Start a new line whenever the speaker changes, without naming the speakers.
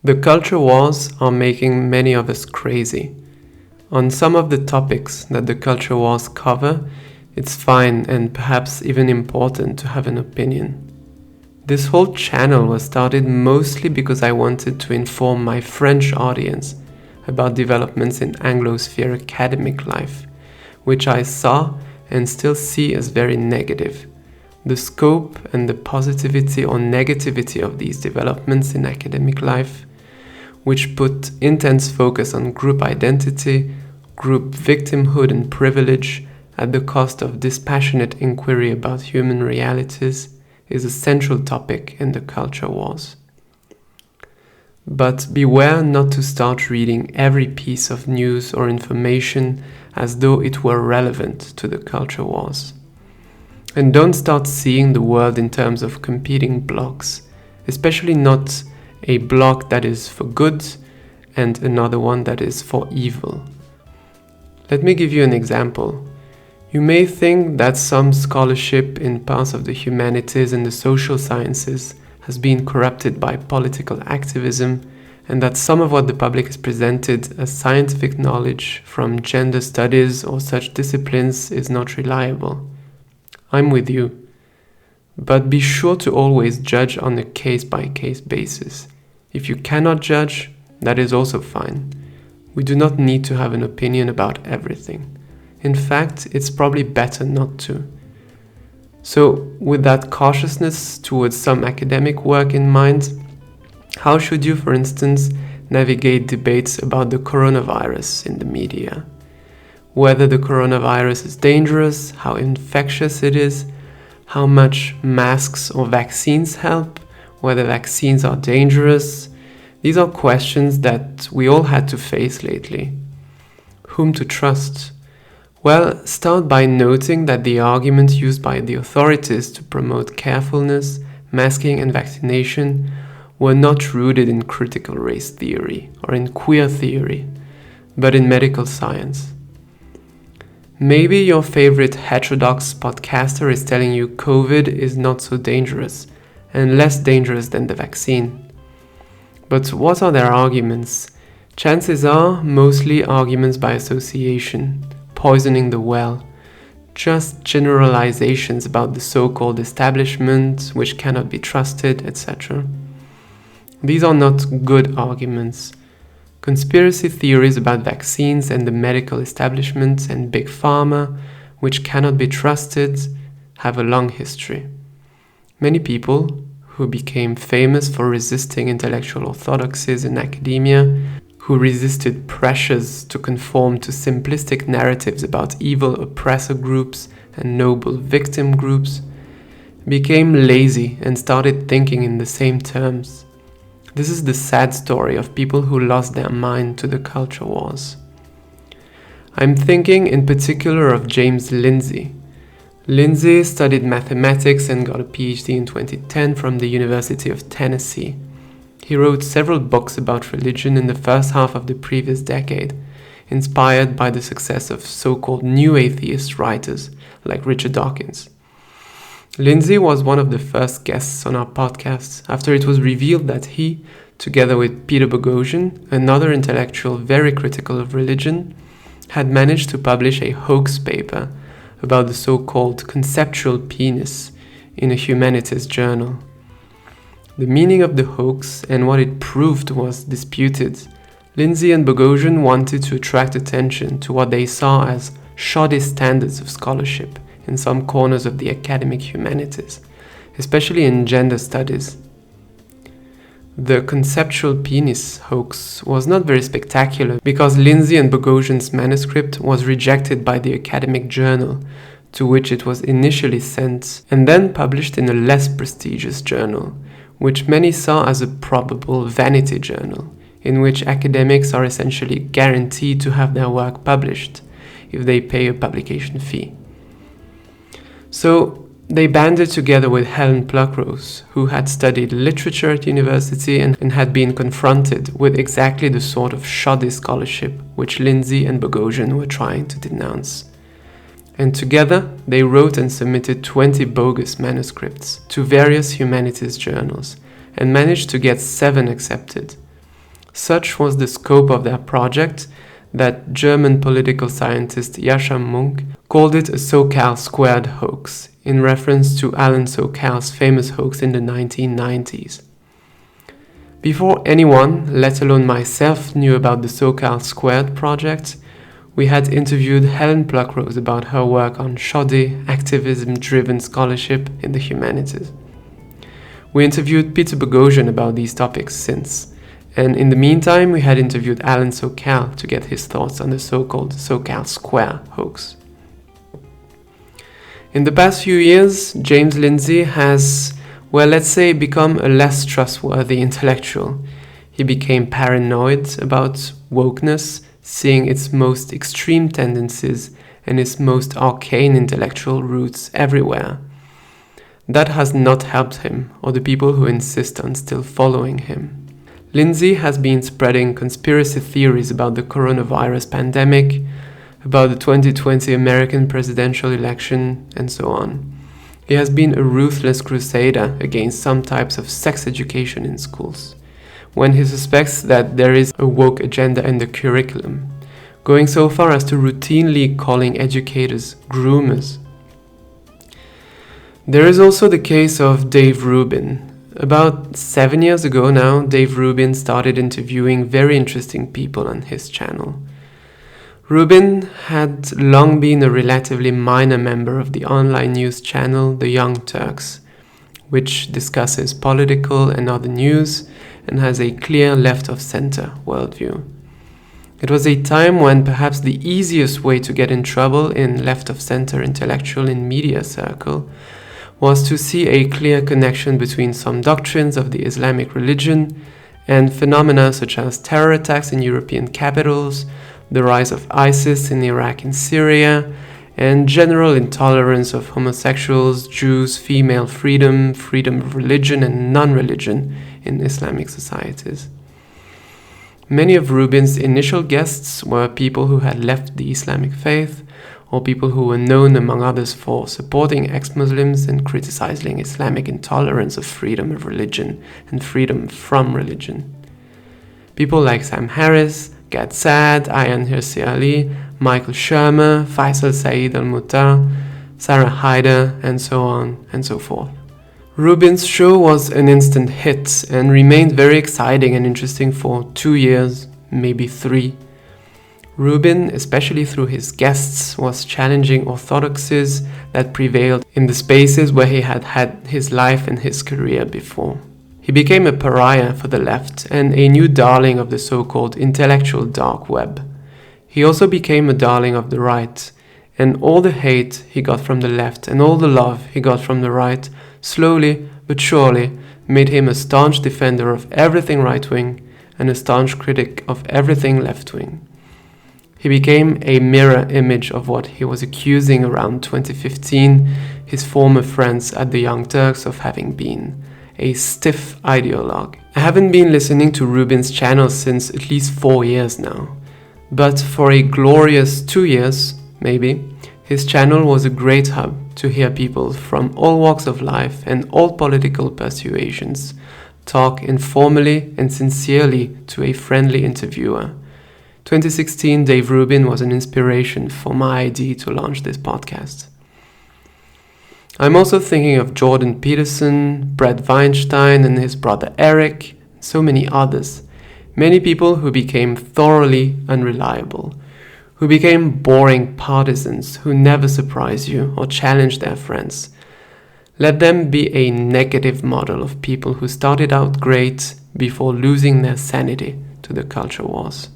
The culture wars are making many of us crazy. On some of the topics that the culture wars cover, it's fine and perhaps even important to have an opinion. This whole channel was started mostly because I wanted to inform my French audience about developments in Anglosphere academic life, which I saw and still see as very negative. The scope and the positivity or negativity of these developments in academic life, which put intense focus on group identity, group victimhood and privilege at the cost of dispassionate inquiry about human realities, is a central topic in the culture wars. But beware not to start reading every piece of news or information as though it were relevant to the culture wars. And don't start seeing the world in terms of competing blocks, especially not a block that is for good and another one that is for evil. Let me give you an example. You may think that some scholarship in parts of the humanities and the social sciences has been corrupted by political activism, and that some of what the public is presented as scientific knowledge from gender studies or such disciplines is not reliable. I'm with you. But be sure to always judge on a case-by-case basis. If you cannot judge, that is also fine. We do not need to have an opinion about everything. In fact, it's probably better not to. So, with that cautiousness towards some academic work in mind, how should you, for instance, navigate debates about the coronavirus in the media? Whether the coronavirus is dangerous, how infectious it is, how much masks or vaccines help, whether vaccines are dangerous. These are questions that we all had to face lately. Whom to trust? Well, start by noting that the arguments used by the authorities to promote carefulness, masking and vaccination were not rooted in critical race theory or in queer theory, but in medical science. Maybe your favorite heterodox podcaster is telling you COVID is not so dangerous and less dangerous than the vaccine. But what are their arguments? Chances are mostly arguments by association, poisoning the well, just generalizations about the so-called establishment, which cannot be trusted, etc. These are not good arguments. Conspiracy theories about vaccines and the medical establishment and big pharma, which cannot be trusted, have a long history. Many people who became famous for resisting intellectual orthodoxies in academia, who resisted pressures to conform to simplistic narratives about evil oppressor groups and noble victim groups, became lazy and started thinking in the same terms. This is the sad story of people who lost their mind to the culture wars. I'm thinking in particular of James Lindsay. Lindsay studied mathematics and got a PhD in 2010 from the University of Tennessee. He wrote several books about religion in the first half of the previous decade, inspired by the success of so-called new atheist writers like Richard Dawkins. Lindsay was one of the first guests on our podcast after it was revealed that he, together with Peter Boghossian, another intellectual very critical of religion, had managed to publish a hoax paper about the so-called conceptual penis in a humanities journal. The meaning of the hoax and what it proved was disputed. Lindsay and Boghossian wanted to attract attention to what they saw as shoddy standards of scholarship in some corners of the academic humanities, especially in gender studies. The conceptual penis hoax was not very spectacular because Lindsay and Boghossian's manuscript was rejected by the academic journal to which it was initially sent and then published in a less prestigious journal, which many saw as a probable vanity journal, in which academics are essentially guaranteed to have their work published if they pay a publication fee. So they banded together with Helen Pluckrose, who had studied literature at university and had been confronted with exactly the sort of shoddy scholarship which Lindsay and Boghossian were trying to denounce. And together they wrote and submitted 20 bogus manuscripts to various humanities journals and managed to get 7 accepted. Such was the scope of their project that German political scientist Yascha Mounk called it a SoCal squared hoax, in reference to Alan Sokal's famous hoax in the 1990s. Before anyone, let alone myself, knew about the SoCal Squared project, we had interviewed Helen Pluckrose about her work on shoddy, activism-driven scholarship in the humanities. We interviewed Peter Boghossian about these topics since, and in the meantime we had interviewed Alan Sokal to get his thoughts on the so-called SoCal Square hoax. In the past few years, James Lindsay has, well, let's say, become a less trustworthy intellectual. He became paranoid about wokeness, seeing its most extreme tendencies and its most arcane intellectual roots everywhere. That has not helped him or the people who insist on still following him. Lindsay has been spreading conspiracy theories about the coronavirus pandemic, about the 2020 American presidential election, and so on. He has been a ruthless crusader against some types of sex education in schools, when he suspects that there is a woke agenda in the curriculum, going so far as to routinely calling educators groomers. There is also the case of Dave Rubin. About 7 years ago now, Dave Rubin started interviewing very interesting people on his channel. Rubin had long been a relatively minor member of the online news channel The Young Turks, which discusses political and other news and has a clear left-of-center worldview. It was a time when perhaps the easiest way to get in trouble in left-of-center intellectual and media circle was to see a clear connection between some doctrines of the Islamic religion and phenomena such as terror attacks in European capitals, the rise of ISIS in Iraq and Syria, and general intolerance of homosexuals, Jews, female freedom, freedom of religion and non-religion in Islamic societies. Many of Rubin's initial guests were people who had left the Islamic faith, or people who were known among others for supporting ex-Muslims and criticizing Islamic intolerance of freedom of religion and freedom from religion. People like Sam Harris, Gad Saad, Ayaan Hirsi Ali, Michael Shermer, Faisal Saeed Al-Mutar, Sarah Haider, and so on and so forth. Rubin's show was an instant hit and remained very exciting and interesting for 2 years, maybe 3. Rubin, especially through his guests, was challenging orthodoxies that prevailed in the spaces where he had had his life and his career before. He became a pariah for the left and a new darling of the so-called intellectual dark web. He also became a darling of the right, and all the hate he got from the left and all the love he got from the right slowly but surely made him a staunch defender of everything right-wing and a staunch critic of everything left-wing. He became a mirror image of what he was accusing around 2015 his former friends at the Young Turks of having been: a stiff ideologue. I haven't been listening to Rubin's channel since at least 4 years now, but for a glorious 2 years, maybe, his channel was a great hub to hear people from all walks of life and all political persuasions talk informally and sincerely to a friendly interviewer. 2016, Dave Rubin was an inspiration for my idea to launch this podcast. I'm also thinking of Jordan Peterson, Brett Weinstein and his brother Eric, and so many others. Many people who became thoroughly unreliable, who became boring partisans who never surprise you or challenge their friends. Let them be a negative model of people who started out great before losing their sanity to the culture wars.